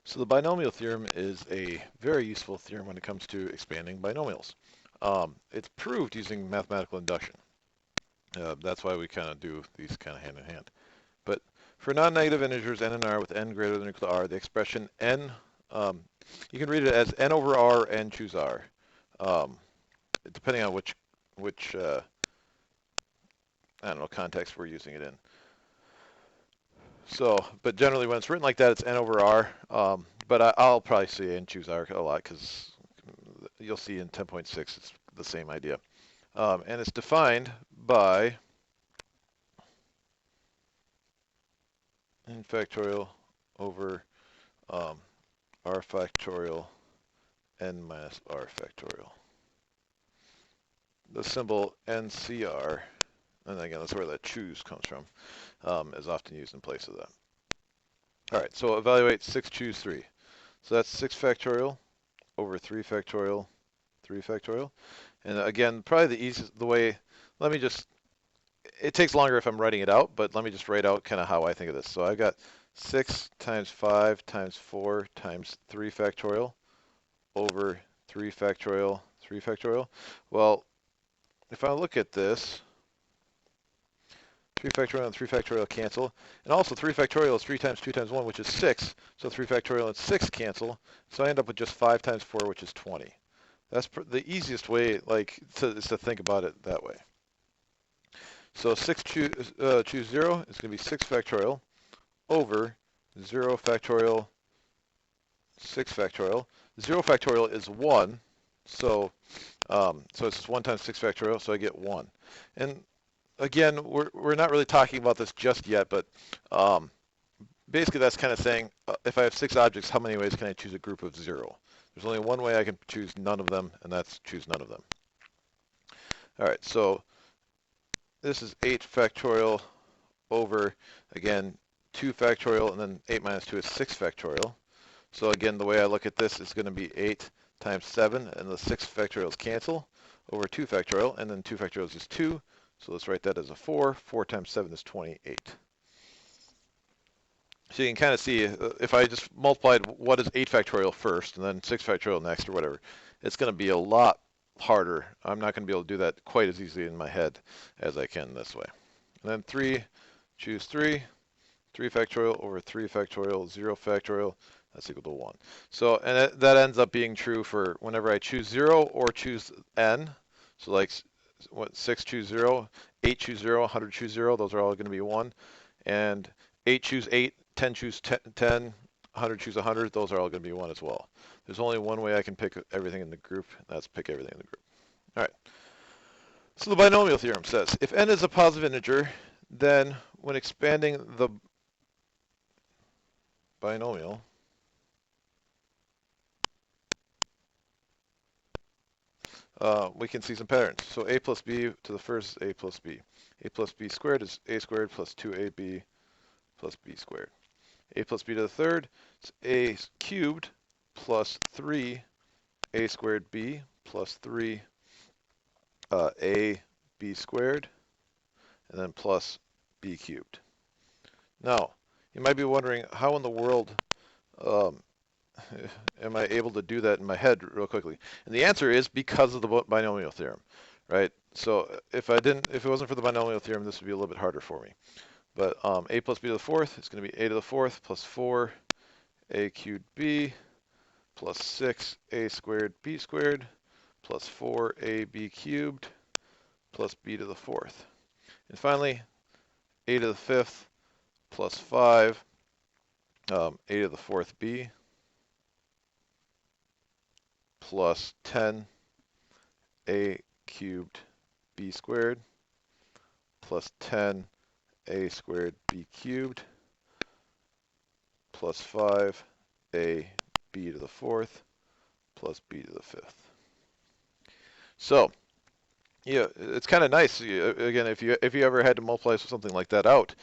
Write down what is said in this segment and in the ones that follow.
So the binomial theorem is a very useful theorem when it comes to expanding binomials. It's proved using mathematical induction. That's why we kind of do these kind of hand in hand. But for non-negative integers n and r with n greater than or equal to r, the expression n, you can read it as n over r and choose r, depending on which I don't know, context we're using it in. So, but generally when it's written like that, it's n over r. But I'll probably say n choose r a lot because you'll see in 10.6 it's the same idea. And it's defined by n factorial over r factorial n minus r factorial. The symbol NCR, and again, that's where that choose comes from, is often used in place of that. All right, so evaluate 6 choose 3. So that's 6 factorial over 3 factorial, 3 factorial. And again, probably the easiest, let me just, it takes longer if I'm writing it out, but let me just write out kind of how I think of this. So I've got 6 times 5 times 4 times 3 factorial over 3 factorial, 3 factorial. Well, if I look at this, 3 factorial and 3 factorial cancel. And also 3 factorial is 3 times 2 times 1, which is 6. So 3 factorial and 6 cancel. So I end up with just 5 times 4, which is 20. That's the easiest way, is to think about it that way. So 6 choose 0 is going to be 6 factorial over 0 factorial, 6 factorial. 0 factorial is 1. So it's just 1 times 6 factorial, so I get 1. And again, we're not really talking about this just yet, but basically that's kind of saying if I have 6 objects, how many ways can I choose a group of 0? There's only one way I can choose none of them, and that's choose none of them. All right, so this is 8 factorial over, again, 2 factorial, and then 8 minus 2 is 6 factorial. So again, the way I look at this is going to be 8 times 7, and the 6 factorials cancel, over 2 factorial, and then 2 factorial is 2. So let's write that as a 4. 4 times 7 is 28. So you can kind of see, if I just multiplied what is 8 factorial first, and then 6 factorial next, or whatever, it's going to be a lot harder. I'm not going to be able to do that quite as easily in my head as I can this way. And then 3, choose 3. 3 factorial over 3 factorial, 0 factorial, that's equal to 1. So, and that ends up being true for whenever I choose 0 or choose n. So like, 6 choose 0, 8 choose 0, 100 choose 0, those are all going to be 1. And 8 choose 8, 10 choose 10, 100 choose 100, those are all going to be 1 as well. There's only one way I can pick everything in the group, and that's pick everything in the group. All right. So the binomial theorem says, if n is a positive integer, then when expanding the binomial, we can see some patterns. So a plus b to the first is a plus b. A plus b squared is a squared plus 2ab plus b squared. A plus b to the third is a cubed plus 3 a squared b plus 3 a b squared, and then plus b cubed. Now, you might be wondering, how in the world am I able to do that in my head real quickly? And the answer is because of the binomial theorem, right? So if it wasn't for the binomial theorem, this would be a little bit harder for me. But a plus b to the fourth is going to be a to the fourth plus 4 a cubed b plus 6 a squared b squared plus 4 ab cubed plus b to the fourth. And finally, a to the fifth plus 5 a to the fourth b plus 10 a cubed b squared plus 10 a squared b cubed plus 5 a b to the fourth plus b to the fifth. So yeah, it's kind of nice. Again, if you ever had to multiply something like that out,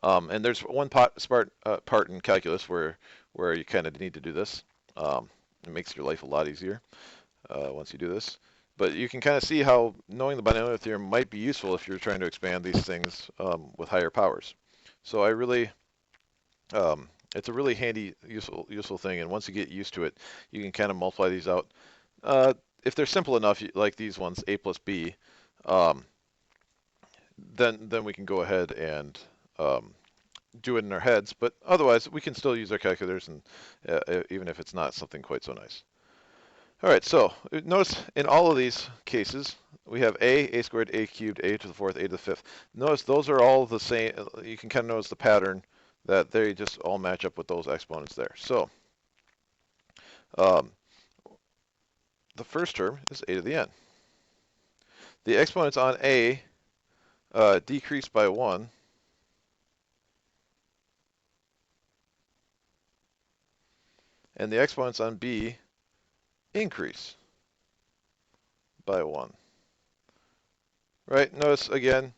and there's one part in calculus where you kind of need to do this. It makes your life a lot easier once you do this. But you can kind of see how knowing the binomial theorem might be useful if you're trying to expand these things with higher powers. So I really It's a really handy, useful thing, and once you get used to it, you can kind of multiply these out. If they're simple enough, like these ones, a plus b, um, then we can go ahead and do it in our heads. But otherwise, we can still use our calculators, and even if it's not something quite so nice. All right, so notice in all of these cases, we have a squared, a cubed, a to the fourth, a to the fifth. Notice those are all the same. You can kind of notice the pattern that they just all match up with those exponents there. So um, the first term is a to the n. The exponents on a decrease by 1, and the exponents on b increase by 1. Right? Notice again,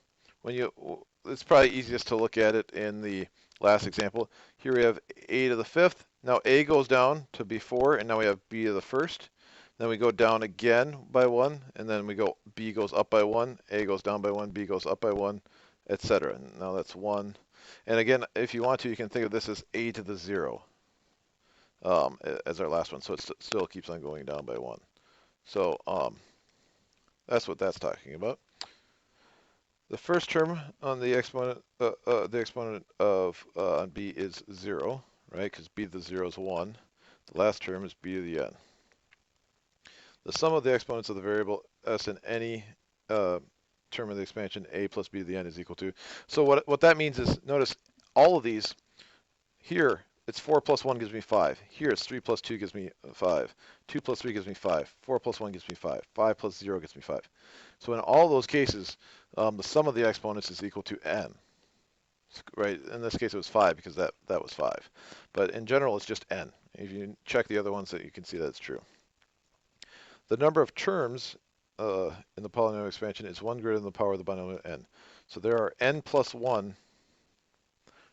it's probably easiest to look at it in the last example. Here we have a to the fifth. Now a goes down to b4, and now we have b to the first. Then we go down again by 1, and then b goes up by 1, a goes down by 1, b goes up by 1, etc. Now that's 1. And again, if you want to, you can think of this as a to the 0 as our last one. So it still keeps on going down by 1. So that's what that's talking about. The first term on the exponent of on b is 0, right? Because b to the 0 is 1. The last term is b to the n. The sum of the exponents of the variable s in any term of the expansion a plus b to the n is equal to. So what that means is, notice all of these here. It's 4 plus 1 gives me 5. Here it's 3 plus 2 gives me 5. 2 plus 3 gives me 5. 4 plus 1 gives me 5. 5 plus 0 gives me 5. So in all those cases, the sum of the exponents is equal to n. Right? In this case, it was 5 because that was 5. But in general, it's just n. If you check the other ones, that you can see that it's true. The number of terms in the polynomial expansion is 1 greater than the power of the binomial n. So there are n plus 1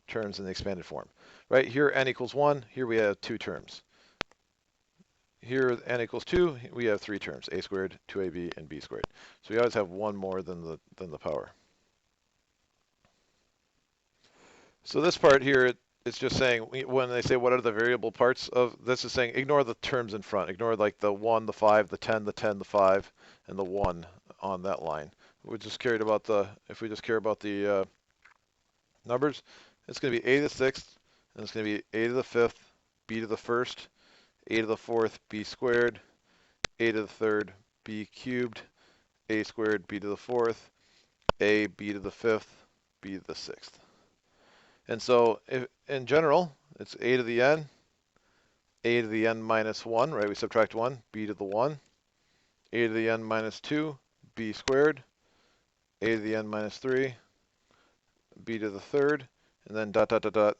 terms in the expanded form. Right here, n equals 1. Here we have 2 terms. Here, n equals 2. We have 3 terms: a squared, 2ab, and b squared. So we always have one more than the power. So this part here, it's just saying, when they say what are the variable parts of this, is saying ignore the terms in front. Ignore like the 1, the 5, the 10, the 10, the 5, and the 1 on that line. We just cared about if we just care about the numbers, it's going to be a to the sixth, and it's going to be a to the fifth, b to the first, a to the fourth, b squared, a to the third, b cubed, a squared, b to the fourth, a, b to the fifth, b to the sixth. And so in general, it's a to the n minus 1, right? We subtract 1, b to the 1, a to the n minus 2, b squared, a to the n minus 3, b to the third, and then dot, dot, dot, dot.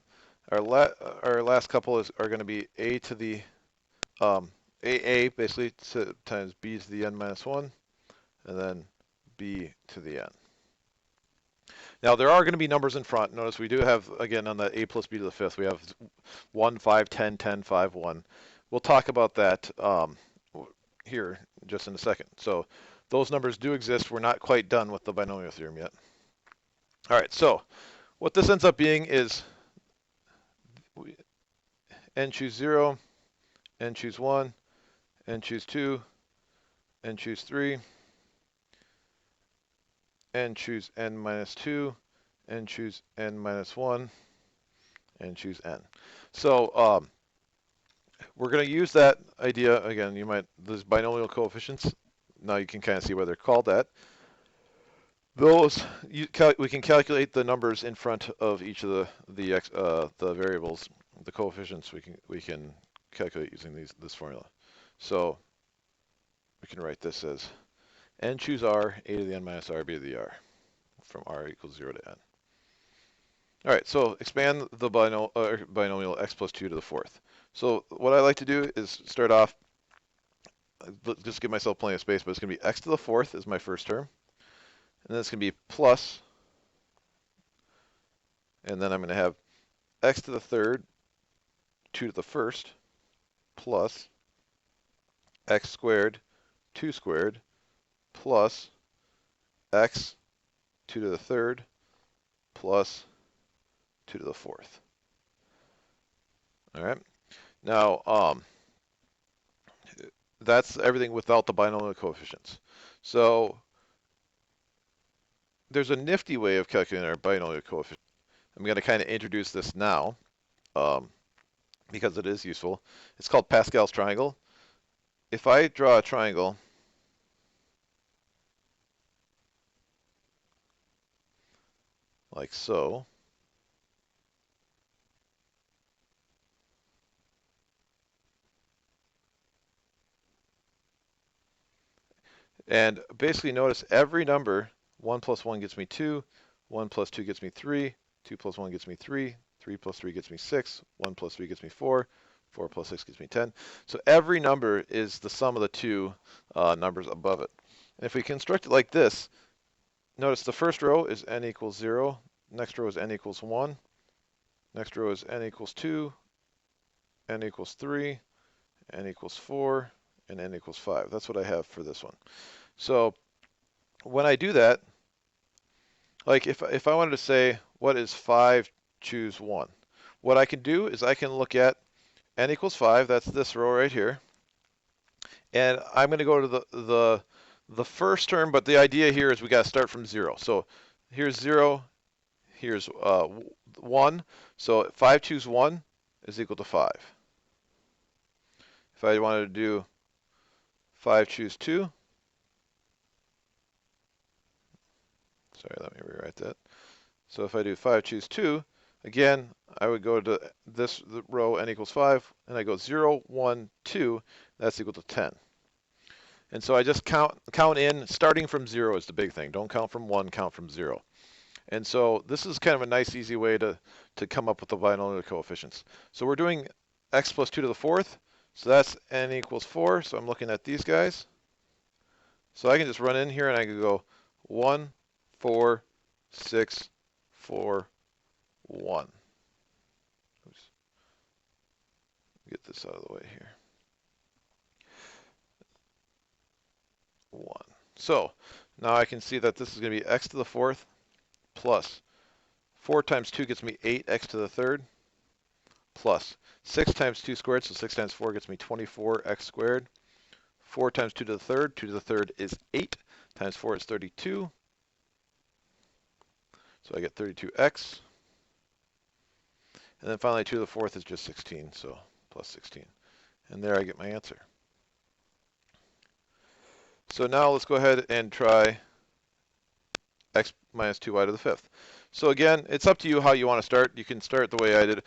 Our last couple are going to be a to the a basically times b to the n minus 1, and then b to the n. Now there are going to be numbers in front. Notice we do have, again, on the a plus b to the fifth, we have 1, 5, 10, 10, 5, 1. We'll talk about that here just in a second. So those numbers do exist. We're not quite done with the binomial theorem yet. All right, so what this ends up being is n choose 0, n choose 1, n choose 2, n choose 3, n choose n minus 2, n choose n minus 1, and choose n. So we're going to use that idea again. Those binomial coefficients. Now you can kind of see why they're called that. Those we can calculate the numbers in front of each of the variables, the coefficients. We can calculate using this formula. So we can write this as n choose r, a to the n minus r, b to the r, from r equals 0 to n. All right, so expand the binomial x plus 2 to the fourth. So what I like to do is start off, just give myself plenty of space, but it's going to be x to the fourth is my first term. And then it's going to be plus, and then I'm going to have x to the third, 2 to the first, plus x squared, 2 squared, plus x 2 to the third, plus 2 to the fourth. All right. Now, that's everything without the binomial coefficients. So there's a nifty way of calculating our binomial coefficient. I'm going to kind of introduce this now um, because it is useful. It's called Pascal's triangle. If I draw a triangle like so, and basically notice every number, 1 plus 1 gets me 2, 1 plus 2 gets me 3, 2 plus 1 gets me 3, 3 plus 3 gets me 6, 1 plus 3 gets me 4, 4 plus 6 gives me 10. So every number is the sum of the two numbers above it. And if we construct it like this, notice the first row is n equals 0, next row is n equals 1, next row is n equals 2, n equals 3, n equals 4, and n equals 5. That's what I have for this one. So when I do that, like if I wanted to say what is 5, choose 1, what I can do is I can look at n equals 5, that's this row right here, and I'm going to go to the first term, but the idea here is we got to start from 0. So here's 0, here's 1, so 5 choose 1 is equal to 5. If I wanted to do 5 choose 2, sorry, let me rewrite that. So if I do 5 choose 2, again, I would go to this row n equals 5, and I go 0, 1, 2, that's equal to 10. And so I just count in, starting from 0 is the big thing. Don't count from 1, count from 0. And so this is kind of a nice, easy way to come up with the binomial coefficients. So we're doing x plus 2 to the 4th, so that's n equals 4, so I'm looking at these guys. So I can just run in here and I can go 1, 4, 6, 4, 1. Oops. Get this out of the way here. 1. So now I can see that this is going to be x to the 4th plus 4 times 2 gets me 8x to the 3rd plus 6 times 2 squared, so 6 times 4 gets me 24x squared. 4 times 2 to the 3rd, 2 to the 3rd is 8, times 4 is 32. So I get 32x. And then finally 2 to the 4th is just 16, so plus 16. And there I get my answer. So now let's go ahead and try x minus 2y to the 5th. So again, it's up to you how you want to start. You can start the way I did.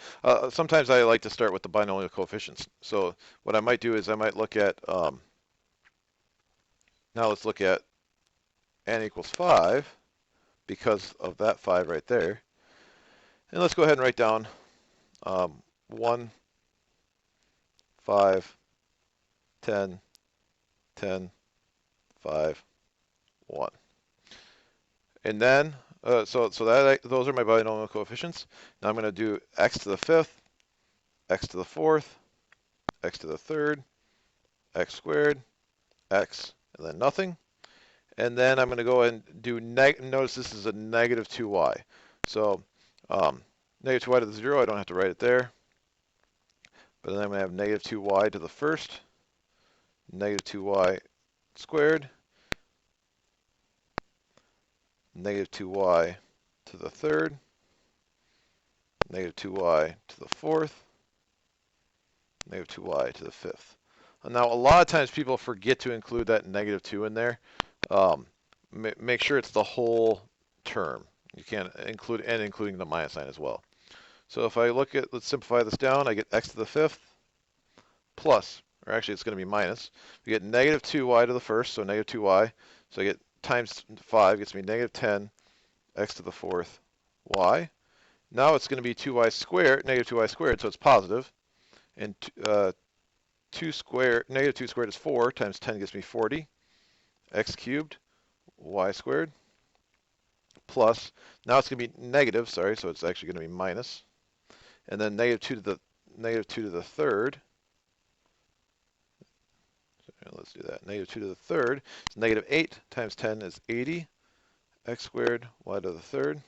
Sometimes I like to start with the binomial coefficients. So what I might do is I might look at, now let's look at n equals 5 because of that 5 right there. And let's go ahead and write down 1, 5, 10, 10, 5, 1. And then, so those are my binomial coefficients. Now I'm going to do x to the 5th, x to the 4th, x to the 3rd, x squared, x, and then nothing. And then I'm going to go and do, notice this is a negative 2y. So negative 2y to the 0, I don't have to write it there. But then I'm going to have negative 2y to the 1st, negative 2y squared, negative 2y to the 3rd, negative 2y to the 4th, negative 2y to the 5th. And now, a lot of times people forget to include that negative 2 in there. Make sure it's the whole term. You can't include n including the minus sign as well. So if I look at, let's simplify this down, I get x to the 5th plus, or actually it's going to be minus. We get negative 2y to the 1st, so negative 2y. So I get times 5 gets me negative 10 x to the 4th y. Now it's going to be 2y squared, negative 2y squared, so it's positive. And 2 squared, negative 2 squared is 4 times 10 gives me 40 x cubed y squared plus, now it's going to be negative, sorry, so it's actually going to be minus. And then negative 2 to the 3rd. So let's do that. Negative 2 to the 3rd is negative 8 times 10 is 80 x squared y to the 3rd.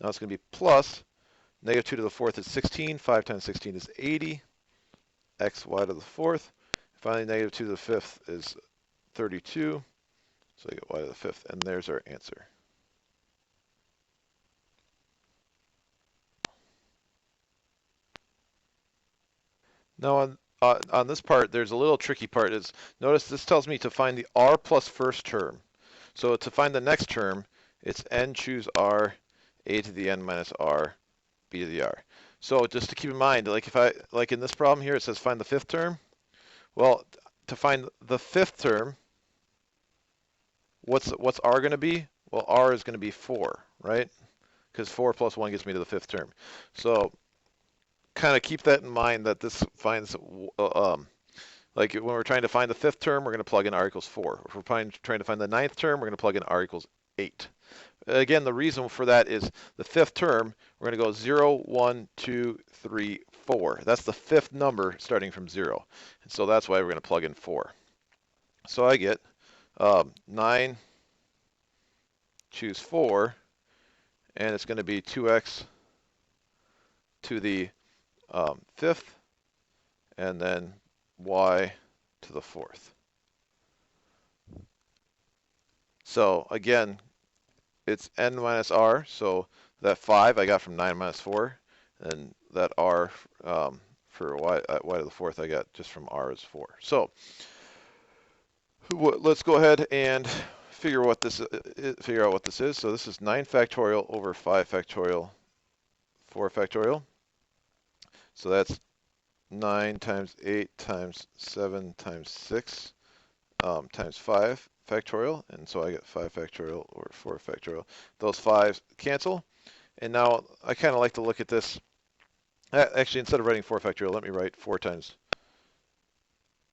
Now it's going to be plus Negative 2 to the fourth is 16. 5 times 16 is 80. X, y to the fourth. Finally, negative 2 to the fifth is 32. So I get y to the fifth, and there's our answer. Now on this part, there's a little tricky part. Notice this tells me to find the r plus first term. So to find the next term, it's n choose r, a to the n minus r, b to the r. So just to keep in mind, like in this problem here, it says find the fifth term. Well, to find the fifth term, what's r going to be? Well, r is going to be 4, right? Because 4 plus 1 gets me to the fifth term. So kind of keep that in mind, that this finds, like when we're trying to find the fifth term, we're going to plug in r equals 4. If we're trying to find the ninth term, we're going to plug in r equals 8. Again, the reason for that is the fifth term, we're going to go 0, 1, 2, 3, 4. That's the fifth number starting from 0. And so that's why we're going to plug in 4. So I get 9, choose 4, and it's going to be 2x to the fifth, and then y to the fourth. So again, it's n minus r, so that 5 I got from 9 minus 4, and that r for y to the fourth I got just from r is 4. So let's go ahead and figure out what this is. So this is 9 factorial over 5 factorial, 4 factorial. So that's 9 times 8 times 7 times 6 times 5 factorial, and so I get 5 factorial over 4 factorial. Those 5s cancel, and now I kind of like to look at this. Actually, instead of writing 4 factorial, let me write 4 times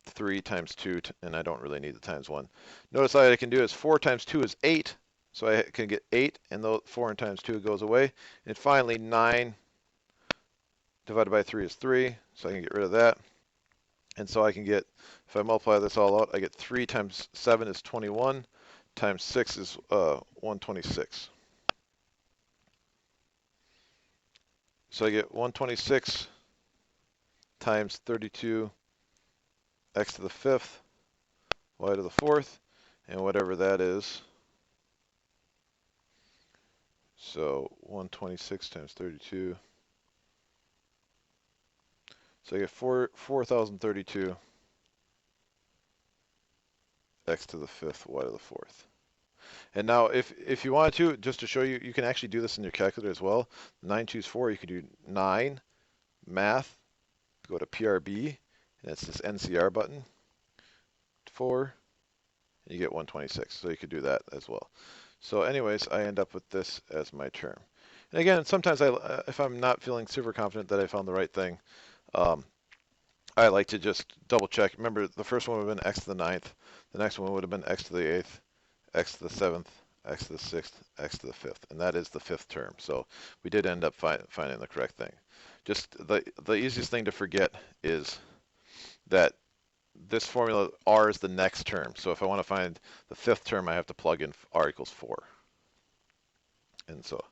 3 times 2, and I don't really need the times 1. Notice what I can do is 4 times 2 is 8, so I can get 8, and 4 times 2 goes away. And finally, 9 divided by 3 is 3, so I can get rid of that. And so I can get, if I multiply this all out, I get 3 times 7 is 21, times 6 is 126. So I get 126 times 32, x to the fifth, y to the fourth, and whatever that is. So 126 times 32. So I get 4,032 x to the fifth, y to the fourth. And now if you wanted to, just to show you, you can actually do this in your calculator as well. 9 choose 4, you could do 9, math, go to PRB, and it's this NCR button, 4, and you get 126. So you could do that as well. So anyways, I end up with this as my term. And again, sometimes if I'm not feeling super confident that I found the right thing, I like to just double check. Remember, the first one would have been x to the ninth. The next one would have been x to the eighth, x to the seventh, x to the sixth, x to the fifth. And that is the fifth term. So we did end up finding the correct thing. Just the easiest thing to forget is that this formula, r is the next term. So if I want to find the fifth term, I have to plug in r equals 4. And so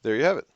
there you have it.